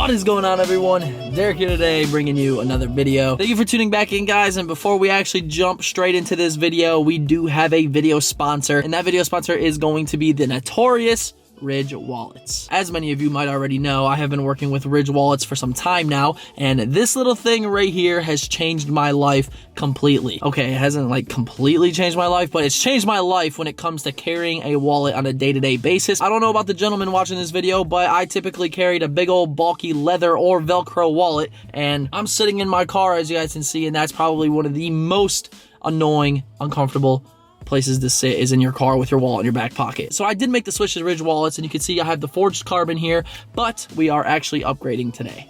What is going on, everyone? Derek here today, bringing you another video. Thank you for tuning back in, guys, and before we actually jump straight into this video, we do have a video sponsor, and that video sponsor is going to be the notorious Ridge Wallets. As many of you might already know, I have been working with Ridge Wallets for some time now, and this little thing right here has changed my life completely. Okay, it hasn't like completely changed my life, but it's changed my life when it comes to carrying a wallet on a day-to-day basis. I don't know about the gentleman watching this video, but I typically carried a big old bulky leather or Velcro wallet, and I'm sitting in my car, as you guys can see, and that's probably one of the most annoying, uncomfortable places to sit is in your car with your wallet in your back pocket. So I did make the switch to Ridge Wallets, and you can see I have the forged carbon here, but we are actually upgrading today.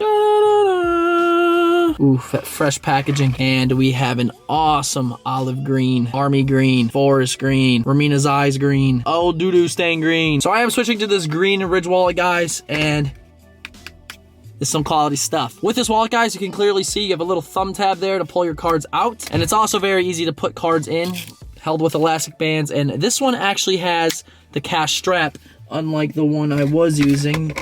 Ooh, fresh packaging, and we have an awesome olive green, army green, forest green, Ramina's eyes green, oh doo-doo stain green. So I am switching to this green Ridge Wallet, guys, and it's some quality stuff. With this wallet, guys, you can clearly see you have a little thumb tab there to pull your cards out, and it's also very easy to put cards in, held with elastic bands, and this one actually has the cash strap, unlike the one I was using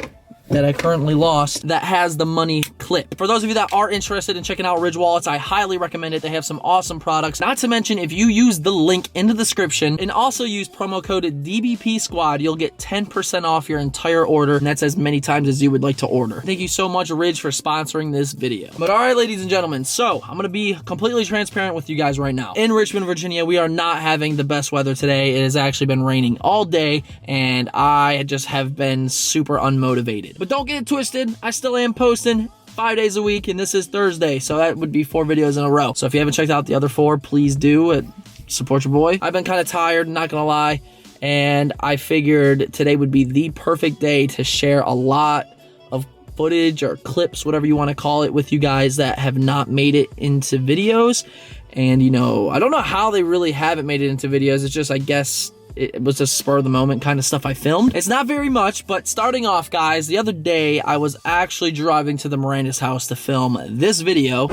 that I currently lost, that has the money clip. For those of you that are interested in checking out Ridge Wallets, I highly recommend it. They have some awesome products. Not to mention, if you use the link in the description and also use promo code DBP Squad, you'll get 10% off your entire order, and that's as many times as you would like to order. Thank you so much, Ridge, for sponsoring this video. But all right, ladies and gentlemen, so I'm gonna be completely transparent with you guys right now. In Richmond, Virginia, we are not having the best weather today. It has actually been raining all day, and I just have been super unmotivated. But don't get it twisted, I still am posting 5 days a week, and this is Thursday, so that would be 4 videos in a row. So if you haven't checked out the other 4, please do. Support your boy. I've been kind of tired, not gonna lie, and I figured today would be the perfect day to share a lot of footage or clips, whatever you want to call it, with you guys that have not made it into videos. And you know, I don't know how they really haven't made it into videos. It's just, I guess, it was just spur of the moment kind of stuff I filmed. It's not very much, but starting off, guys, the other day I was actually driving to the Miranda's house to film this video.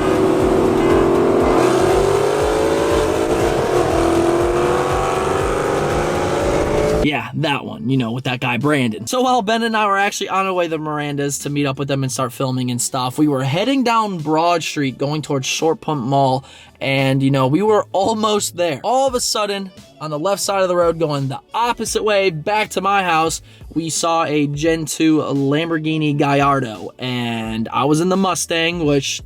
Yeah, that one, you know, with that guy Brandon. So while Ben and I were actually on our way to Miranda's to meet up with them and start filming and stuff, we were heading down Broad Street going towards Short Pump Mall, and you know, we were almost there. All of a sudden, on the left side of the road going the opposite way back to my house, we saw a Gen 2 Lamborghini Gallardo, and I was in the Mustang, which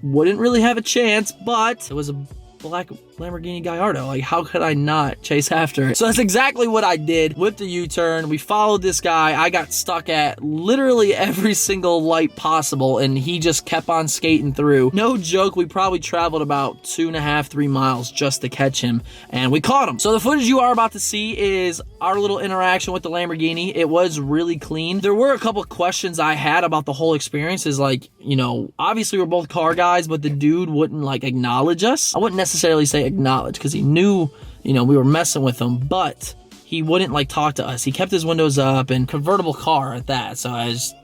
wouldn't really have a chance, but it was a black Lamborghini Gallardo. Like, how could I not chase after it? So that's exactly what I did. With the U-turn, we followed this guy. I got stuck at literally every single light possible, and he just kept on skating through. No joke, we probably traveled about 2.5, 3 miles just to catch him, and we caught him. So the footage you are about to see is our little interaction with the Lamborghini. It was really clean. There were a couple of questions I had about the whole experience. Is like, you know, obviously we're both car guys, but the dude wouldn't like acknowledge us. I wouldn't necessarily say acknowledge, because he knew, you know, we were messing with him, but he wouldn't like talk to us. He kept his windows up, and convertible car at that, so I just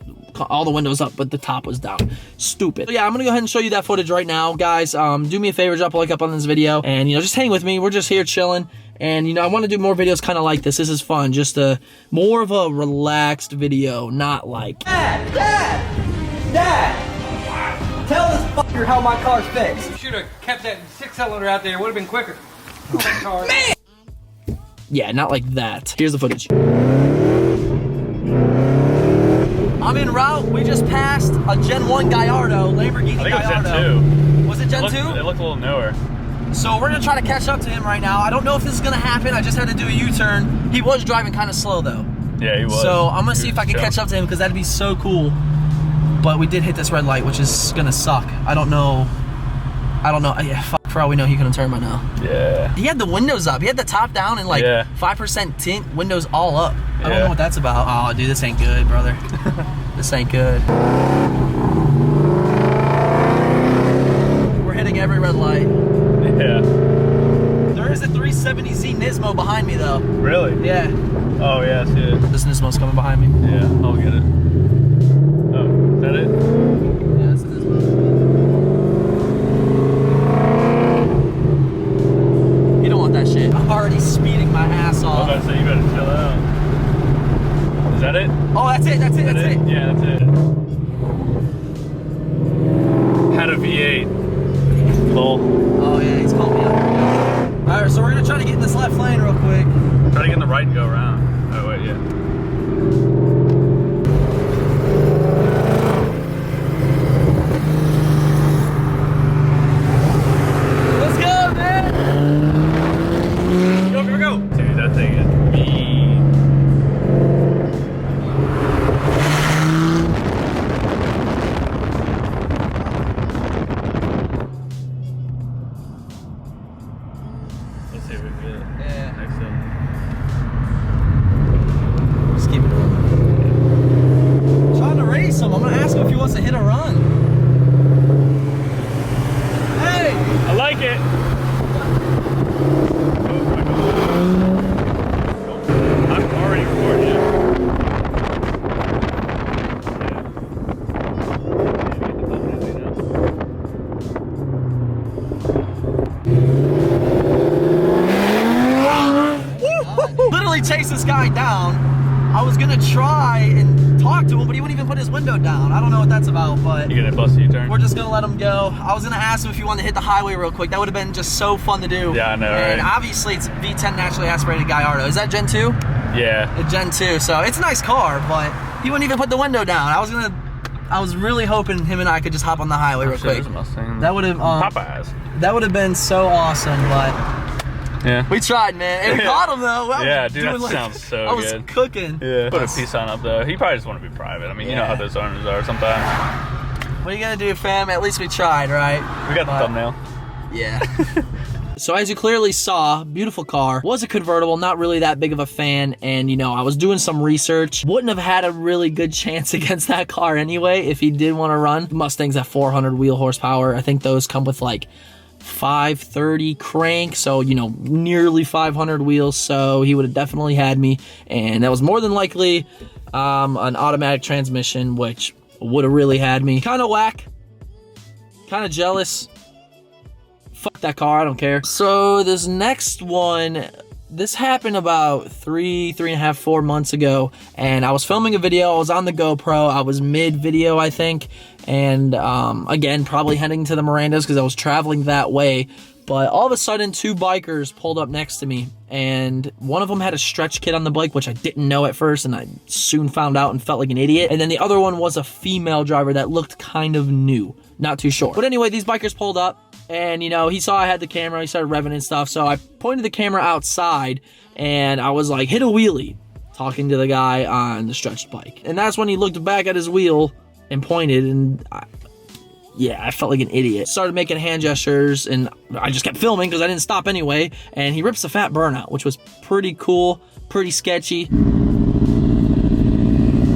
all the windows up but the top was down. Stupid. So yeah, I'm gonna go ahead and show you that footage right now, guys. Do me a favor, drop a like up on this video, and you know, just hang with me. We're just here chilling, and you know, I want to do more videos kind of like this. This is fun, just a more of a relaxed video, not like Dad, tell this fucker how my car's fixed. Should have kept that 6-cylinder out there. It would have been quicker. Oh, man! Yeah, not like that. Here's the footage. I'm en route. We just passed a Gen 1 Gallardo, Lamborghini Gallardo. Gen 2. Was it Gen 2? It looked a little newer. So we're gonna try to catch up to him right now. I don't know if this is gonna happen. I just had to do a U-turn. He was driving kind of slow though. Yeah, he was. So I'm gonna see if I can catch up to him, because that'd be so cool. But we did hit this red light, which is gonna suck. I don't know. Yeah, fuck, for all we know, he couldn't turn by now. Yeah. He had the windows up. He had the top down and like 5% tint, windows all up. I don't know what that's about. Oh, dude, this ain't good, brother. This ain't good. We're hitting every red light. Yeah. There is a 370Z Nismo behind me, though. Really? Yeah. Oh, yeah, I see it. This Nismo's coming behind me. Yeah, I'll get it. Oh, is that it? Yeah, it's a Nismo. You don't want that shit. I'm already speeding my ass off. I was about to say, you better chill out. Is that it? Oh, that's it, that's it, that's it. Yeah, that's it. Had a V8. Lol. Oh yeah, he's called me up. All right, so we're gonna try to get in this left lane real quick. Try to get in the right and go around. Oh wait, yeah. Let's go, man! Go, go, go! Dude, that thing is mean. Let's see if we can get it. Yeah. Next up. Just keep it going. Trying to race him. I'm gonna ask him if he wants to hit a run. Hey! I like it! Oh my God. I'm already recording it. Literally chase this guy down. I was gonna try and talk to him, but he wouldn't even put his window down. I don't know what that's about, but You gonna bust a U-turn? we're just gonna let him go. I was gonna ask him if he wanted to hit the highway real quick. That would have been just so fun to do. Yeah, I know, And right? obviously it's V10 naturally aspirated Gallardo. Is that Gen 2? Yeah. It's Gen 2, so it's a nice car, but he wouldn't even put the window down. I was really hoping him and I could just hop on the highway real quick. That would have Popeyes. that would have been so awesome, but Yeah. we tried, man. And we caught him though. I Yeah, was dude, doing that sounds so I was good. cooking. Yeah. Put a peace sign up though. He probably just want to be private. I mean, you know Yeah. how those owners are sometimes. What are you gonna do, fam? At least we tried, right? We got the thumbnail. Yeah. So as you clearly saw, beautiful car, was a convertible, not really that big of a fan, and you know, I was doing some research, wouldn't have had a really good chance against that car anyway if he did want to run. Mustang's at 400 wheel horsepower. I think those come with like 530 crank, so you know, nearly 500 wheels, so he would have definitely had me, and that was more than likely an automatic transmission, which would have really had me. Kind of whack, kind of jealous. Fuck that car, I don't care. So this next one, this happened about 3.5, 4 months ago, and I was filming a video. I was on the GoPro. I was mid-video, I think, and again, probably heading to the Mirandas because I was traveling that way. But all of a sudden, two bikers pulled up next to me, and one of them had a stretch kit on the bike, which I didn't know at first, and I soon found out and felt like an idiot. And then the other one was a female driver that looked kind of new. Not too sure. But anyway, these bikers pulled up, and, you know, he saw I had the camera. He started revving and stuff, so I pointed the camera outside, and I was like, hit a wheelie, talking to the guy on the stretched bike. And that's when he looked back at his wheel and pointed, and yeah, I felt like an idiot. Started making hand gestures, and I just kept filming because I didn't stop anyway, and he rips a fat burnout, which was pretty cool, pretty sketchy.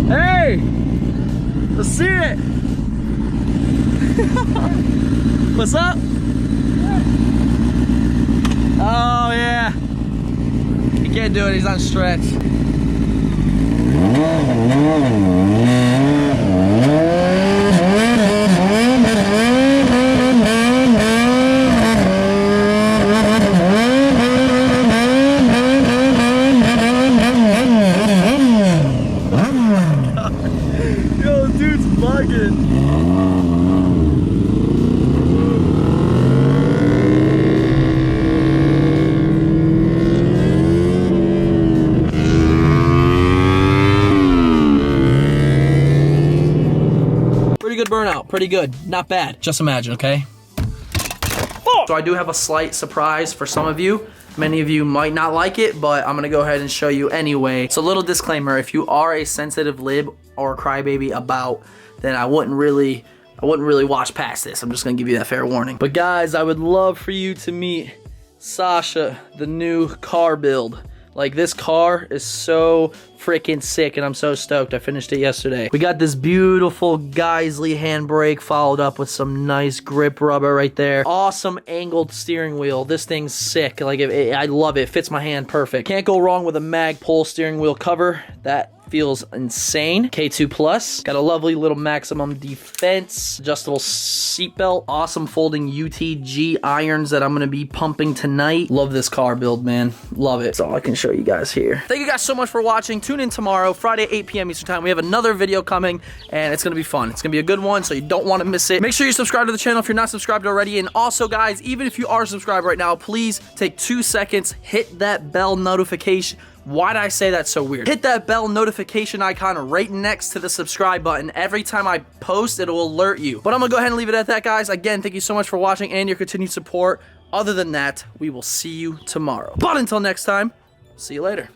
Hey! Let's see it! What's up? Oh, yeah. He can't do it, he's on stretch. Yo, dude's bugging. Pretty good burnout, pretty good, not bad. Just imagine, okay? So I do have a slight surprise for some of you. Many of you might not like it, but I'm gonna go ahead and show you anyway. So little disclaimer, if you are a sensitive lib or a crybaby about, then I wouldn't really watch past this. I'm just gonna give you that fair warning. But guys, I would love for you to meet Sasha, the new car build. Like, this car is so freaking sick, and I'm so stoked. I finished it yesterday. We got this beautiful Geisley handbrake followed up with some nice grip rubber right there. Awesome angled steering wheel. This thing's sick. Like, I love it. Fits my hand perfect. Can't go wrong with a mag pull steering wheel cover. That feels insane. K2 Plus. Got a lovely little maximum defense. Adjustable seatbelt. Awesome folding UTG irons that I'm going to be pumping tonight. Love this car build, man. Love it. That's all I can show you guys here. Thank you guys so much for watching. Tune in tomorrow, Friday, 8 p.m. Eastern Time. We have another video coming, and it's going to be fun. It's going to be a good one, so you don't want to miss it. Make sure you subscribe to the channel if you're not subscribed already. And also, guys, even if you are subscribed right now, please take 2 seconds, hit that bell notification. Why did I say that so weird? Hit that bell notification icon right next to the subscribe button. Every time I post, it will alert you. But I'm gonna go ahead and leave it at that, guys. Again, thank you so much for watching and your continued support. Other than that, we will see you tomorrow. But until next time, see you later.